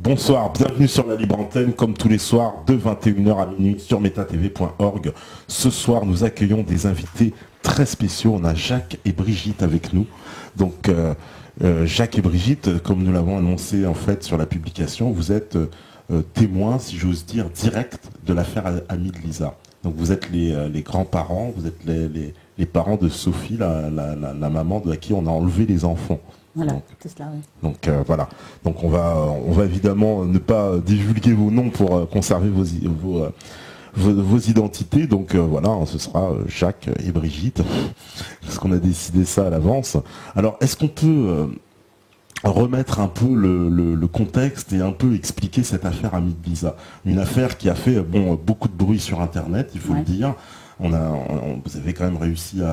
Bonsoir, bienvenue sur la Libre Antenne, comme tous les soirs, de 21h à minuit sur metatv.org. Ce soir, nous accueillons des invités très spéciaux. On a Jacques et Brigitte avec nous. Donc, Jacques et Brigitte, comme nous l'avons annoncé en fait sur la publication, vous êtes témoins, si j'ose dire, directs de l'affaire Amis de Lisa. Donc, vous êtes les grands-parents, vous êtes les parents de Sophie, la maman de qui on a enlevé les enfants. Voilà, c'est cela, oui. Donc voilà. Donc on va évidemment ne pas divulguer vos noms pour conserver vos identités. Donc voilà, ce sera Jacques et Brigitte, parce qu'on a décidé ça à l'avance. Alors est-ce qu'on peut remettre un peu le contexte et un peu expliquer cette affaire Amis de Lisa, une affaire qui a fait beaucoup de bruit sur Internet, il faut le dire. Vous avez quand même réussi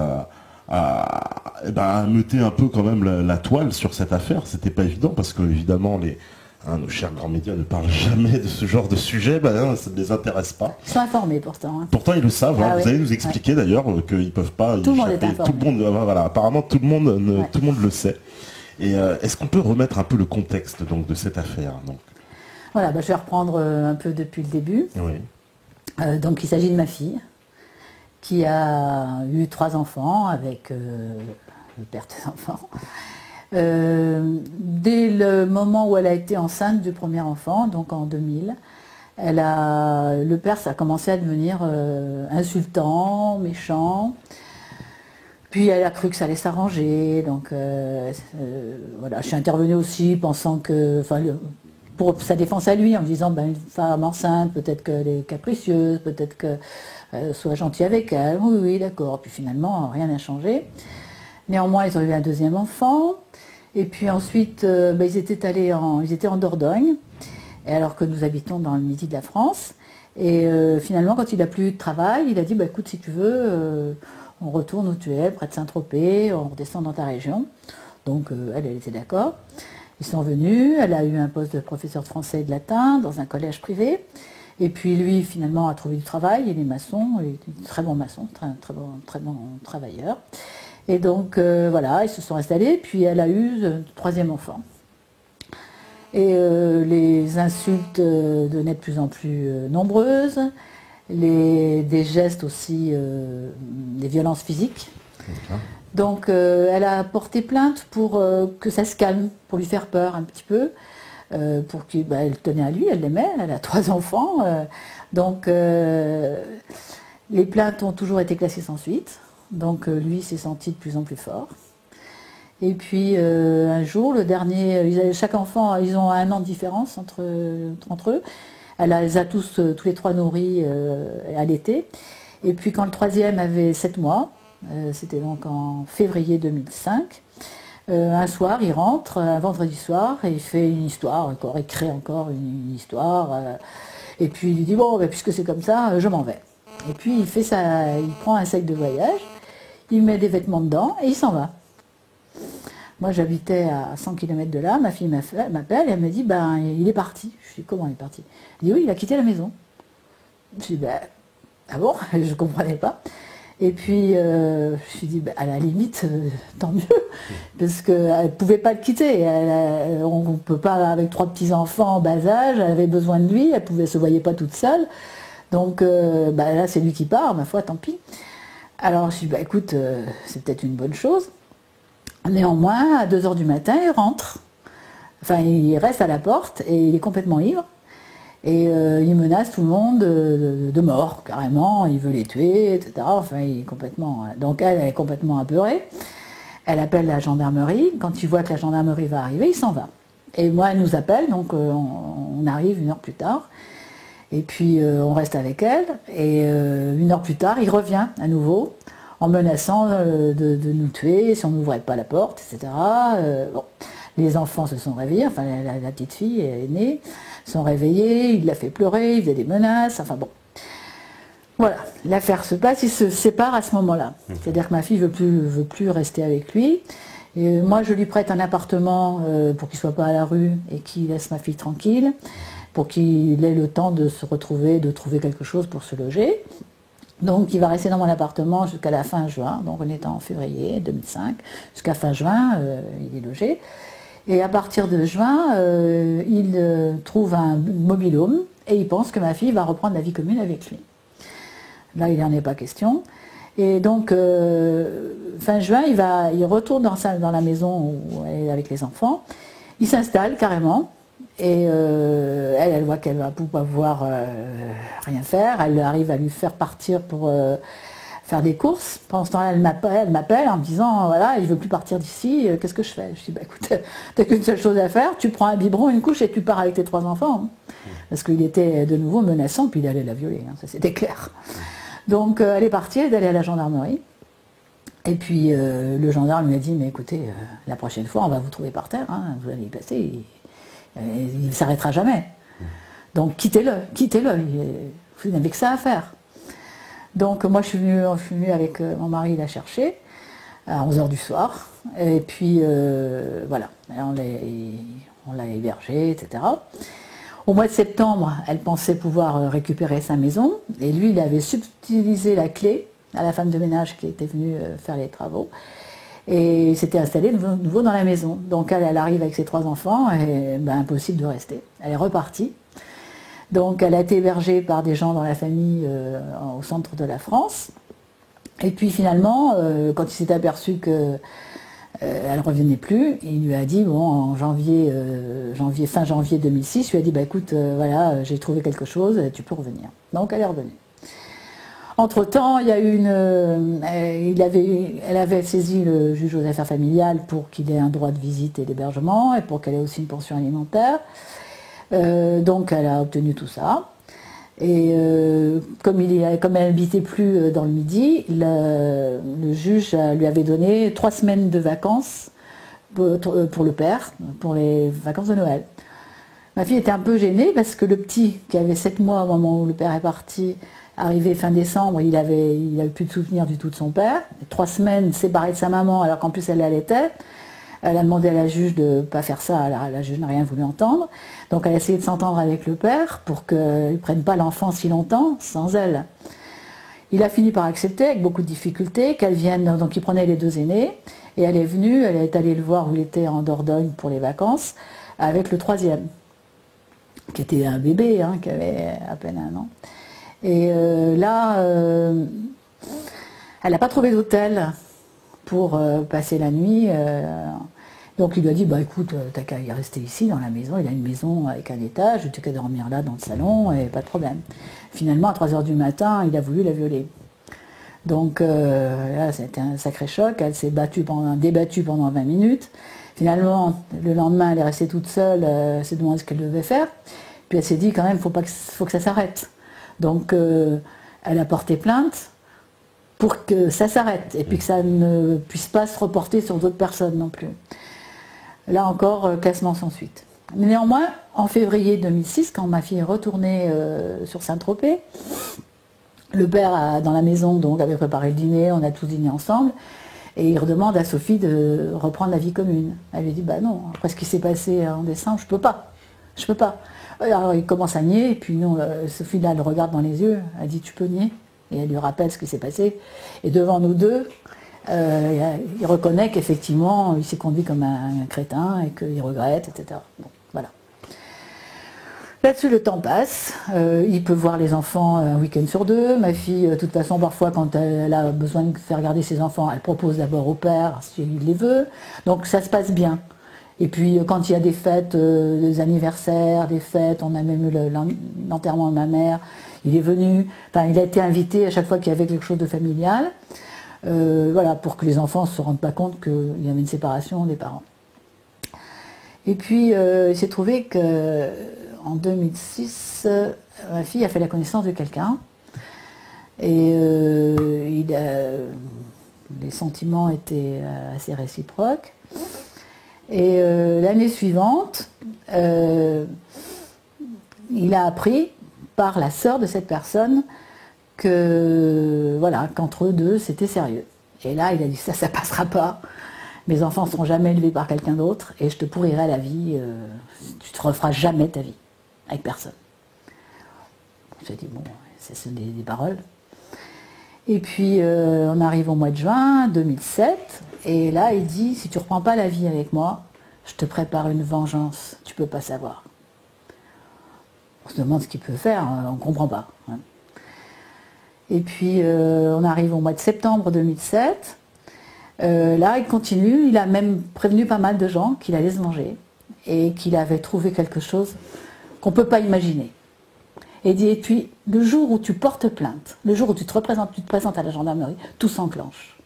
à meuter un peu quand même la toile sur cette affaire. C'était pas évident parce que évidemment nos chers grands médias ne parlent jamais de ce genre de sujet, ça ne les intéresse pas. Ils sont informés pourtant. Pourtant ils le savent. Vous allez nous expliquer d'ailleurs qu'ils peuvent pas. Tout le monde est informé. Tout le monde, voilà, apparemment tout le monde le sait. Et est-ce qu'on peut remettre un peu le contexte donc de cette affaire donc. Voilà, je vais reprendre un peu depuis le début. Oui. Donc il s'agit de ma fille, qui a eu 3 enfants avec le père des enfants. Dès le moment où elle a été enceinte du premier enfant, donc en 2000, le père, ça a commencé à devenir insultant, méchant. Puis elle a cru que ça allait s'arranger. Donc voilà, je suis intervenue aussi pensant que, pour sa défense à lui, en me disant, une femme enceinte, peut-être qu'elle est capricieuse, peut-être que soit gentil avec elle, oui, d'accord. Puis finalement, rien n'a changé. Néanmoins, ils ont eu un deuxième enfant. Et puis ensuite, ils étaient en Dordogne, et alors que nous habitons dans le midi de la France. Et finalement, quand il n'a plus eu de travail, il a dit, écoute, si tu veux, on retourne où tu es, près de Saint-Tropez, on redescend dans ta région. Donc elle était d'accord. Ils sont venus, elle a eu un poste de professeur de français et de latin dans un collège privé. Et puis lui, finalement, a trouvé du travail, il est maçon, il est un très bon maçon, très bon travailleur. Et donc, voilà, ils se sont installés, puis elle a eu le 3e enfant. Et les insultes devenaient de plus en plus nombreuses, des gestes aussi, des violences physiques. Donc, elle a porté plainte pour que ça se calme, pour lui faire peur un petit peu. Pour qu'il elle tenait à lui, elle l'aimait, elle a 3 enfants. Donc les plaintes ont toujours été classées sans suite. Donc lui s'est senti de plus en plus fort. Et puis un jour, le dernier, chaque enfant, ils ont 1 an de différence entre eux. Elle les a tous les 3 nourris à l'été. Et puis quand le 3e avait 7 mois, c'était donc en février 2005, un soir, il rentre, un vendredi soir, et il fait une histoire, il crée encore une histoire, et puis il dit, puisque c'est comme ça, je m'en vais. Et puis il prend un sac de voyage, il met des vêtements dedans, et il s'en va. Moi, j'habitais à 100 km de là, ma fille m'appelle, et elle me dit, il est parti. Je dis, comment il est parti? Elle dit, oui, il a quitté la maison. Je dis, ah bon? Je ne comprenais pas. Et puis, je me suis dit, à la limite, tant mieux, parce qu'elle ne pouvait pas le quitter. On ne peut pas, avec 3 petits-enfants en bas âge, elle avait besoin de lui, elle ne se voyait pas toute seule. Donc là, c'est lui qui part, ma foi, tant pis. Alors, je me suis dit, écoute, c'est peut-être une bonne chose. Néanmoins, à 2h du matin, il rentre. Enfin, il reste à la porte et il est complètement ivre. Et il menace tout le monde de mort, carrément, il veut les tuer, etc. Enfin, il est complètement... Donc elle est complètement apeurée. Elle appelle la gendarmerie. Quand il voit que la gendarmerie va arriver, il s'en va. Et moi, elle nous appelle, donc on arrive 1 heure plus tard. Et puis on reste avec elle. Et 1 heure plus tard, il revient à nouveau, en menaçant de nous tuer si on n'ouvrait pas la porte, etc. Les enfants se sont réveillés, enfin la petite fille est née, sont réveillés, il l'a fait pleurer, il faisait des menaces, enfin bon. Voilà, l'affaire se passe, ils se séparent à ce moment-là. C'est-à-dire que ma fille veut plus rester avec lui. Et moi, je lui prête un appartement pour qu'il ne soit pas à la rue et qu'il laisse ma fille tranquille, pour qu'il ait le temps de se retrouver, de trouver quelque chose pour se loger. Donc il va rester dans mon appartement jusqu'à la fin juin, donc on est en février 2005, jusqu'à fin juin, il est logé. Et à partir de juin, il trouve un mobil-home et il pense que ma fille va reprendre la vie commune avec lui. Là, il n'en est pas question. Et donc, fin juin, il retourne dans la maison où elle est avec les enfants. Il s'installe carrément. Et elle voit qu'elle va pouvoir rien faire. Elle arrive à lui faire partir pour faire des courses. Pendant ce temps-là, elle m'appelle en me disant, voilà, il ne veut plus partir d'ici, qu'est-ce que je fais? Je dis, bah écoute, t'as qu'une seule chose à faire, tu prends un biberon, une couche et tu pars avec tes 3 enfants. Parce qu'il était de nouveau menaçant, puis il allait la violer, hein, ça c'était clair. Donc elle est partie, elle est allée à la gendarmerie. Et puis le gendarme lui a dit, mais écoutez, la prochaine fois, on va vous trouver par terre, hein, vous allez y passer, il ne s'arrêtera jamais. Donc quittez-le, vous n'avez que ça à faire. Donc moi je suis venue avec mon mari la chercher à 11h du soir. Et puis voilà, on l'a hébergée, etc. Au mois de septembre, elle pensait pouvoir récupérer sa maison. Et lui, il avait subtilisé la clé à la femme de ménage qui était venue faire les travaux. Et il s'était installé de nouveau dans la maison. Donc elle arrive avec ses 3 enfants et ben, impossible de rester. Elle est repartie. Donc elle a été hébergée par des gens dans la famille au centre de la France. Et puis finalement, quand il s'est aperçu que elle ne revenait plus, il lui a dit, bon, en fin janvier 2006, il lui a dit, bah écoute, voilà, j'ai trouvé quelque chose, tu peux revenir. Donc elle est revenue. Entre-temps, il y a elle avait saisi le juge aux affaires familiales pour qu'il ait un droit de visite et d'hébergement et pour qu'elle ait aussi une pension alimentaire. Donc elle a obtenu tout ça. Et comme elle n'habitait plus dans le Midi, le juge lui avait donné 3 semaines de vacances pour le père, pour les vacances de Noël. Ma fille était un peu gênée parce que le petit, qui avait 7 mois au moment où le père est parti, arrivé fin décembre, il avait plus de souvenir du tout de son père. 3 semaines séparée de sa maman alors qu'en plus elle l'allaitait. Elle a demandé à la juge de ne pas faire ça, la juge n'a rien voulu entendre. Donc elle a essayé de s'entendre avec le père pour qu'il ne prenne pas l'enfant si longtemps sans elle. Il a fini par accepter avec beaucoup de difficultés qu'elle vienne, donc il prenait les 2 aînés, et elle est venue, elle est allée le voir où il était en Dordogne pour les vacances, avec le 3e, qui était un bébé, hein, qui avait à peine 1 an. Et là, elle n'a pas trouvé d'hôtel pour passer la nuit. Donc il lui a dit, bah écoute, t'as qu'à y rester ici dans la maison, il a une maison avec un étage, tu qu'à dormir là dans le salon et pas de problème. Finalement, à 3h du matin, il a voulu la violer. Donc là, c'était un sacré choc, elle s'est débattue pendant 20 minutes. Finalement, le lendemain, elle est restée toute seule, elle s'est demandé ce qu'elle devait faire. Puis elle s'est dit, quand même, faut que ça s'arrête. Donc elle a porté plainte pour que ça s'arrête et puis que ça ne puisse pas se reporter sur d'autres personnes non plus. Là encore, classement sans suite. Mais néanmoins, en février 2006, quand ma fille est retournée sur Saint-Tropez, le père dans la maison donc, avait préparé le dîner, on a tous dîné ensemble, et il redemande à Sophie de reprendre la vie commune. Elle lui dit, bah non, après ce qui s'est passé en décembre, je peux pas. Alors il commence à nier, et puis non, Sophie là le regarde dans les yeux, elle dit, tu peux nier? Et elle lui rappelle ce qui s'est passé. Et devant nous deux, il reconnaît qu'effectivement, il s'est conduit comme un crétin et qu'il regrette, etc. Bon, voilà. Là-dessus, le temps passe. Il peut voir les enfants un week-end sur 2. Ma fille, de toute façon, parfois, quand elle a besoin de faire garder ses enfants, elle propose d'abord au père, s'il les veut. Donc, ça se passe bien. Et puis, quand il y a des fêtes, des anniversaires, des fêtes, on a même eu l'enterrement de ma mère, il est venu. Enfin, il a été invité à chaque fois qu'il y avait quelque chose de familial. Voilà, pour que les enfants ne se rendent pas compte qu'il y avait une séparation des parents. Et puis, il s'est trouvé qu'en 2006, ma fille a fait la connaissance de quelqu'un. Et les sentiments étaient assez réciproques. Et l'année suivante, il a appris par la sœur de cette personne qu'entre eux deux, c'était sérieux. Et là, il a dit, ça passera pas. Mes enfants ne seront jamais élevés par quelqu'un d'autre et je te pourrirai la vie. Tu ne te referas jamais ta vie avec personne. J'ai dit, bon, c'est des paroles. Et puis, on arrive au mois de juin 2007. Et là, il dit, si tu ne reprends pas la vie avec moi, je te prépare une vengeance, tu peux pas savoir. On se demande ce qu'il peut faire, on ne comprend pas. Hein. Et puis on arrive au mois de septembre 2007. Là, il continue, il a même prévenu pas mal de gens qu'il allait se venger et qu'il avait trouvé quelque chose qu'on ne peut pas imaginer. Et dit, et puis, le jour où tu portes plainte, le jour où tu te présentes à la gendarmerie, tout s'enclenche.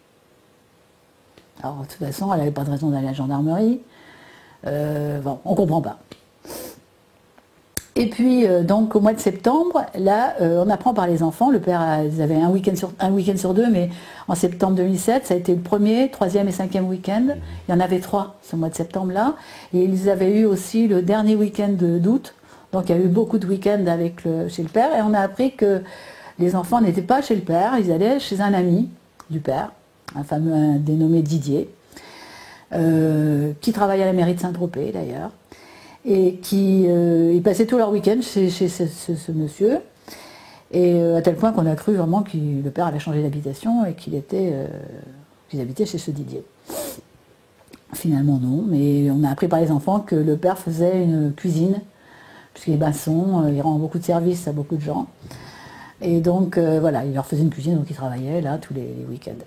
Alors, de toute façon, elle n'avait pas de raison d'aller à la gendarmerie. Bon, on ne comprend pas. Et puis, donc, au mois de septembre, là, on apprend par les enfants. Le père, ils avaient un week-end sur deux, mais en septembre 2007, ça a été le premier, troisième et cinquième week-end. Il y en avait 3 ce mois de septembre-là. Et ils avaient eu aussi le dernier week-end d'août. Donc il y a eu beaucoup de week-ends chez le père et on a appris que les enfants n'étaient pas chez le père, ils allaient chez un ami du père, un dénommé Didier, qui travaillait à la mairie de Saint-Tropez d'ailleurs, et qui ils passaient tout leur week-end chez ce monsieur, et à tel point qu'on a cru vraiment que le père avait changé d'habitation et qu'ils habitaient chez ce Didier. Finalement non, mais on a appris par les enfants que le père faisait une cuisine, puisqu'il est maçon, il rend beaucoup de services à beaucoup de gens. Et donc, voilà, il leur faisait une cuisine, donc ils travaillaient là tous les week-ends.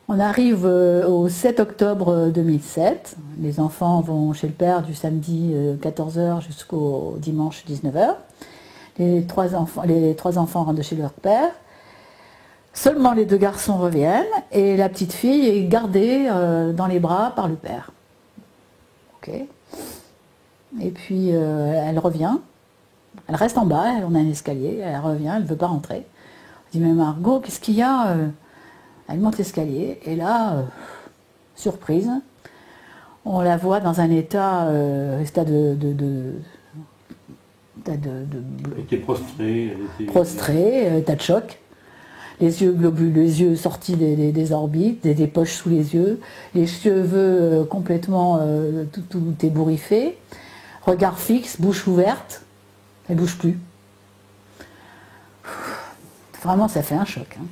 On arrive au 7 octobre 2007. Les enfants vont chez le père du samedi 14h jusqu'au dimanche 19h. Les trois enfants rentrent chez leur père. Seulement les 2 garçons reviennent et la petite fille est gardée dans les bras par le père. Ok. Et puis elle revient, elle reste en bas, on a un escalier, elle revient, elle ne veut pas rentrer. On dit mais Margot, qu'est-ce qu'il y a? Elle monte l'escalier et là, surprise, on la voit dans un état de Elle était prostrée. état de choc. Les yeux globuleux, les yeux sortis des orbites, des poches sous les yeux, les cheveux complètement tout ébouriffés. Regard fixe, bouche ouverte, elle ne bouge plus. Vraiment, ça fait un choc. Hein.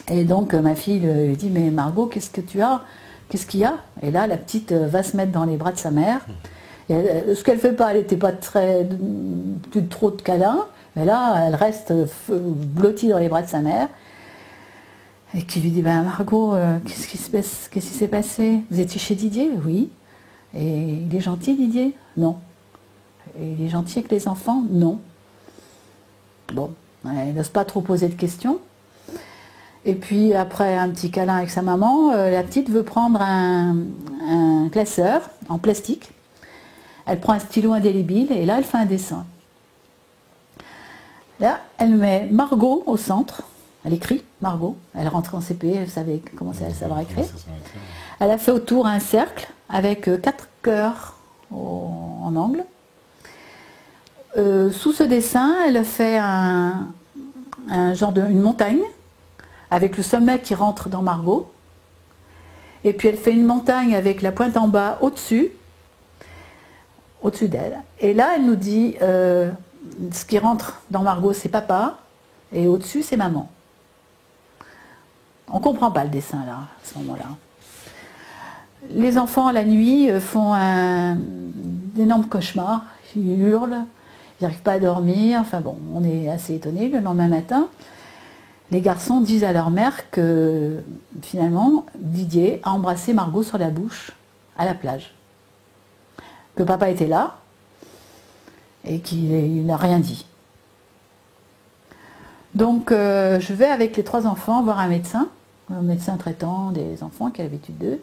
Et donc, ma fille lui dit, mais Margot, qu'est-ce que tu as? Qu'est-ce qu'il y a? Et là, la petite va se mettre dans les bras de sa mère. Et ce qu'elle ne fait pas, elle n'était pas plus trop de câlins, mais là, elle reste blottie dans les bras de sa mère. Et qui lui dit, ben Margot, qu'est-ce qui s'est passé? Vous étiez chez Didier? Oui. Et il est gentil, Didier? Non. Et il est gentil avec les enfants? Non. Bon, elle n'ose pas trop poser de questions. Et puis après un petit câlin avec sa maman, la petite veut prendre un classeur en plastique. Elle prend un stylo indélébile et là elle fait un dessin. Là, elle met Margot au centre. Elle écrit Margot. Elle est rentrée en CP, elle savait comment ça, elle savait écrire. Elle a fait autour un cercle avec 4 cœurs en angle. Sous ce dessin, elle a fait un genre une montagne avec le sommet qui rentre dans Margot. Et puis elle fait une montagne avec la pointe en bas au-dessus d'elle. Et là, elle nous dit, ce qui rentre dans Margot, c'est papa, et au-dessus, c'est maman. On ne comprend pas le dessin, là, à ce moment-là. Les enfants, la nuit, font un énorme cauchemar. Ils hurlent, ils n'arrivent pas à dormir. Enfin bon, on est assez étonnés. Le lendemain matin, les garçons disent à leur mère que, finalement, Didier a embrassé Margot sur la bouche à la plage. Que papa était là et qu'il n'a rien dit. Donc, je vais avec les 3 enfants voir un médecin traitant des enfants qui a l'habitude d'eux,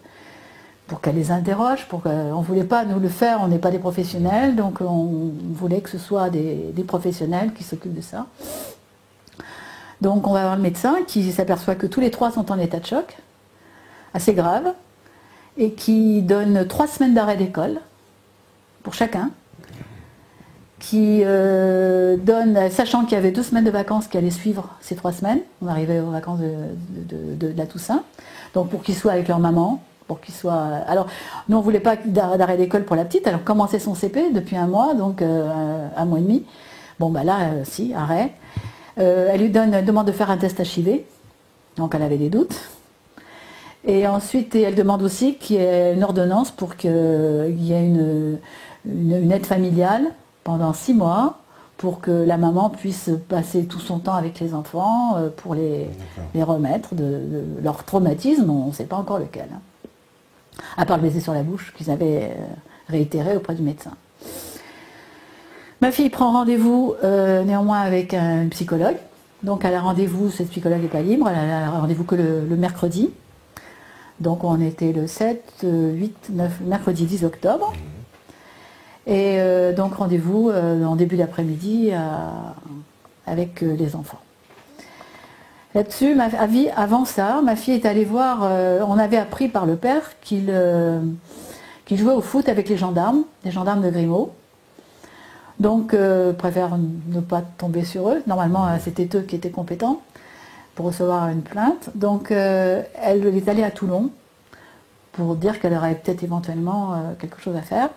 pour qu'elle les interroge, on ne voulait pas nous le faire, on n'est pas des professionnels, donc on voulait que ce soit des professionnels qui s'occupent de ça. Donc on va voir le médecin qui s'aperçoit que tous les 3 sont en état de choc, assez grave, et qui donne 3 semaines d'arrêt d'école pour chacun, qui donne, sachant qu'il y avait 2 semaines de vacances qui allaient suivre ces 3 semaines, on arrivait aux vacances de la Toussaint, donc pour qu'ils soient avec leur maman, pour qu'ils soient... Alors, nous on ne voulait pas d'arrêt d'école pour la petite, elle commençait son CP depuis 1 mois, donc 1 mois et demi. Bon bah là, si, arrêt. Elle lui demande de faire un test HIV, donc elle avait des doutes. Et ensuite, elle demande aussi qu'il y ait une ordonnance pour qu'il y ait une aide familiale pendant 6 mois pour que la maman puisse passer tout son temps avec les enfants pour les remettre de leur traumatisme, on ne sait pas encore lequel. À part le baiser sur la bouche qu'ils avaient réitéré auprès du médecin. Ma fille prend rendez-vous néanmoins avec un psychologue. Donc elle a rendez-vous, cette psychologue n'est pas libre, elle a rendez-vous que le mercredi. Donc on était le 7, 8, 9, mercredi 10 octobre. Et donc rendez-vous en début d'après-midi avec les enfants. Là-dessus, avant ça, ma fille est allée voir, on avait appris par le père qu'il jouait au foot avec les gendarmes de Grimaud. Donc préfère ne pas tomber sur eux. Normalement, c'était eux qui étaient compétents pour recevoir une plainte. Donc elle est allée à Toulon pour dire qu'elle aurait peut-être éventuellement quelque chose à faire.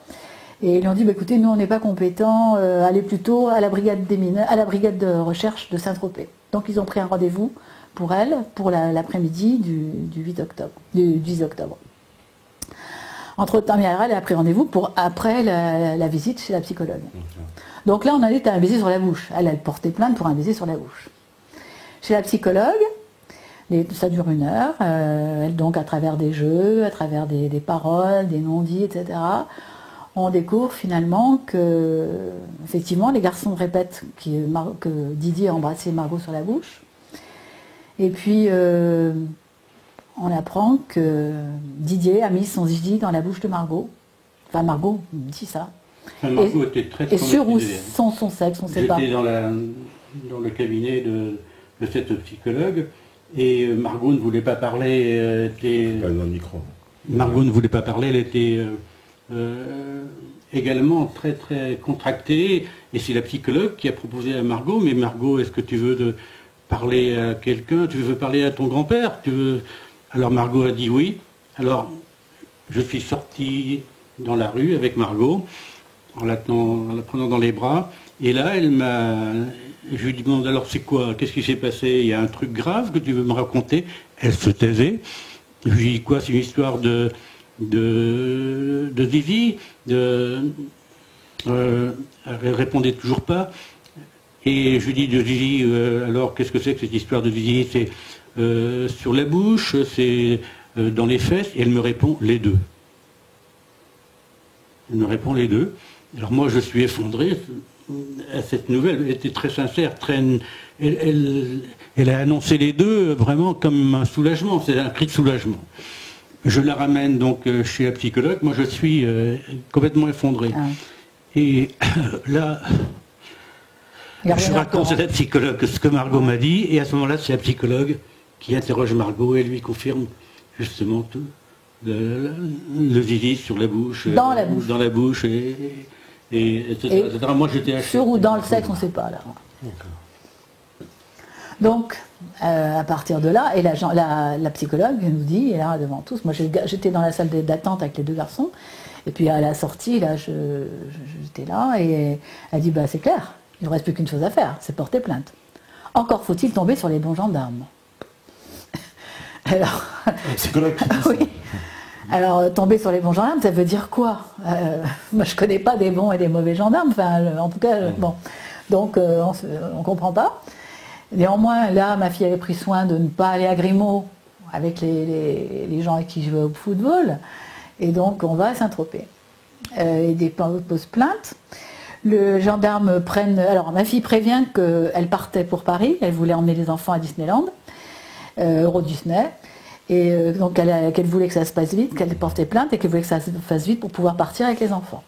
Et ils lui ont dit, bah, écoutez, nous on n'est pas compétents, allez plutôt à la brigade des mineurs, à la brigade de recherche de Saint-Tropez. Donc ils ont pris un rendez-vous pour elle, pour l'après-midi du 8 octobre, du 10 octobre. Entre-temps, elle a pris rendez-vous pour après la visite chez la psychologue. Donc là, on allait à un baiser sur la bouche. Elle portait plainte pour un baiser sur la bouche. Chez la psychologue, ça dure 1 heure, donc à travers des jeux, à travers des paroles, des non-dits, etc., on découvre finalement que, effectivement, les garçons répètent que Didier a embrassé Margot sur la bouche. Et puis, on apprend que Didier a mis son zizi dans la bouche de Margot. Enfin, Margot dit ça. Enfin, Margot était très et sur où son sexe, on ne sait pas. J'étais dans le cabinet de cette psychologue et Margot ne voulait pas parler. Dans le micro. Margot ne voulait pas parler, elle était également très très contractée. Et c'est la psychologue qui a proposé à Margot, mais Margot, est-ce que tu veux parler à quelqu'un? Tu veux parler à ton grand-père? Alors Margot a dit oui. Alors je suis sorti dans la rue avec Margot, en la prenant dans les bras. Et là, je lui demande, alors c'est quoi? Qu'est-ce qui s'est passé? Il y a un truc grave que tu veux me raconter? Elle se taisait. Je lui dis quoi? C'est une histoire de Zizi. Elle répondait toujours pas. Et je lui dis de Zizi, alors qu'est-ce que c'est que cette histoire de Zizi? C'est sur la bouche, c'est dans les fesses. Et elle me répond les deux. Elle me répond les deux. Alors moi, je suis effondré à cette nouvelle. Elle était très sincère, elle a annoncé les deux vraiment comme un soulagement. C'est un cri de soulagement. Je la ramène donc chez la psychologue. Moi, je suis complètement effondré. Ah. Et là, je raconte à la psychologue ce que Margot m'a dit. Et à ce moment-là, c'est la psychologue qui interroge Margot et lui confirme justement tout. Le zizi sur la bouche. Dans la bouche. Dans la bouche et etc. Moi, j'étais acheté. Sur ou dans le sexe, on ne sait pas, là. Donc, à partir de là, et la psychologue nous dit, et là, devant tous, moi j'étais dans la salle d'attente avec les 2 garçons, et puis à la sortie, là, j'étais là, et elle dit, bah c'est clair, il ne reste plus qu'une chose à faire, c'est porter plainte. Encore faut-il tomber sur les bons gendarmes. Alors, psychologue qui dit ça. Oui. Alors, tomber sur les bons gendarmes, ça veut dire quoi? Moi, je ne connais pas des bons et des mauvais gendarmes, enfin, en tout cas, bon. Donc, on ne comprend pas. Néanmoins, là, ma fille avait pris soin de ne pas aller à Grimaud avec les gens avec qui je vais au football. Et donc, on va à Saint-Tropez. Et des pose plainte. Le gendarme alors, ma fille prévient qu'elle partait pour Paris. Elle voulait emmener les enfants à Disneyland, Euro Disney. Et donc, qu'elle voulait que ça se passe vite, qu'elle portait plainte et qu'elle voulait que ça se fasse vite pour pouvoir partir avec les enfants.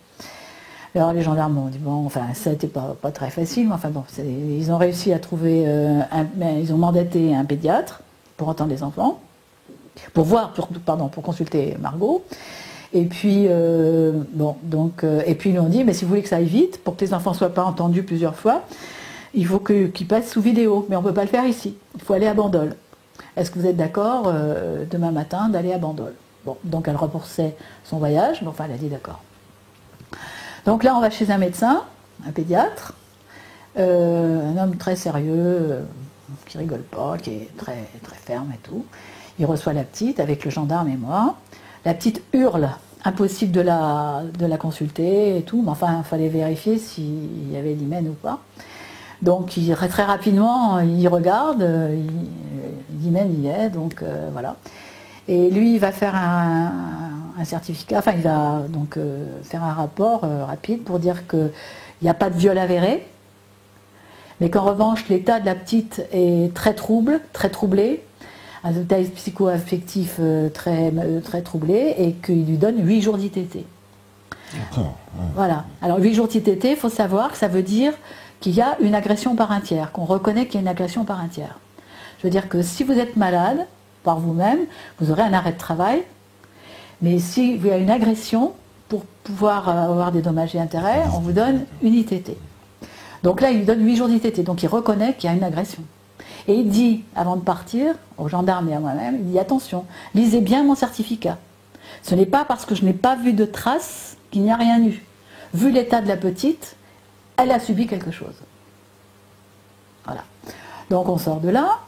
Alors les gendarmes ont dit, bon, enfin, ça n'était pas très facile, mais enfin bon, ils ont réussi à trouver, ils ont mandaté un pédiatre pour entendre les enfants, pour consulter Margot. Et puis, et puis ils lui ont dit, mais si vous voulez que ça aille vite, pour que les enfants ne soient pas entendus plusieurs fois, il faut qu'ils passent sous vidéo, mais on ne peut pas le faire ici, il faut aller à Bandol. Est-ce que vous êtes d'accord demain matin d'aller à Bandol? Bon, donc elle repoussait son voyage, mais enfin elle a dit d'accord. Donc là, on va chez un médecin, un pédiatre, un homme très sérieux, qui rigole pas, qui est très, très ferme et tout. Il reçoit la petite avec le gendarme et moi. La petite hurle, impossible de la consulter et tout, mais enfin, il fallait vérifier s'il y avait l'hymen ou pas. Donc très rapidement, il regarde, l'hymen y est, donc voilà. Et lui, il va faire un certificat, enfin il va donc faire un rapport rapide pour dire qu'il n'y a pas de viol avéré, mais qu'en revanche, l'état de la petite est très troublé, un état psycho-affectif très troublé, et qu'il lui donne 8 jours d'ITT. D'accord. Ouais. Voilà. Alors 8 jours d'ITT, il faut savoir que ça veut dire qu'il y a une agression par un tiers, qu'on reconnaît qu'il y a une agression par un tiers. Je veux dire que si vous êtes malade par vous-même, vous aurez un arrêt de travail, mais si il y a une agression, pour pouvoir avoir des dommages et intérêts, on vous donne une ITT. Donc là, il lui donne 8 jours d'ITT, donc il reconnaît qu'il y a une agression. Et il dit, avant de partir, aux gendarmes et à moi-même, il dit attention, lisez bien mon certificat. Ce n'est pas parce que je n'ai pas vu de traces qu'il n'y a rien eu. Vu l'état de la petite, elle a subi quelque chose. Voilà. Donc on sort de là,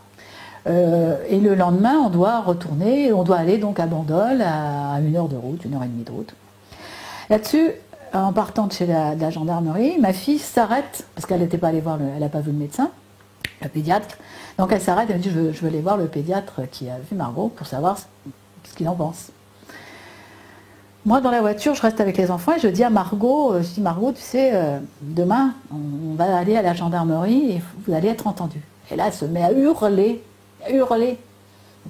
et le lendemain, on doit retourner, on doit aller donc à Bandol, à 1 heure de route, 1 heure et demie de route. Là-dessus, en partant de chez la gendarmerie, ma fille s'arrête, parce qu'elle n'était pas allée voir, elle n'a pas vu le médecin, le pédiatre. Donc elle s'arrête, elle me dit je veux aller voir le pédiatre qui a vu Margot pour savoir ce qu'il en pense. Moi, dans la voiture, je reste avec les enfants et je dis à Margot, Margot, tu sais, demain, on va aller à la gendarmerie et vous allez être entendue. Et là, elle se met à hurler,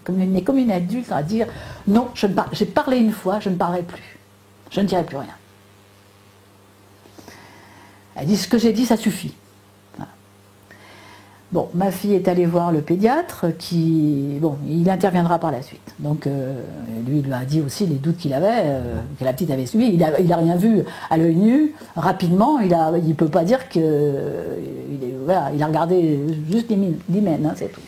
comme une adulte, à dire, non, j'ai parlé une fois, je ne parlerai plus. Je ne dirai plus rien. Elle dit, ce que j'ai dit, ça suffit. Bon, ma fille est allée voir le pédiatre il interviendra par la suite. Donc, lui, il lui a dit aussi les doutes qu'il avait, que la petite avait subi. Il a rien vu à l'œil nu. Rapidement, il ne peut pas dire qu'il il a regardé juste l'hymen, hein, c'est tout.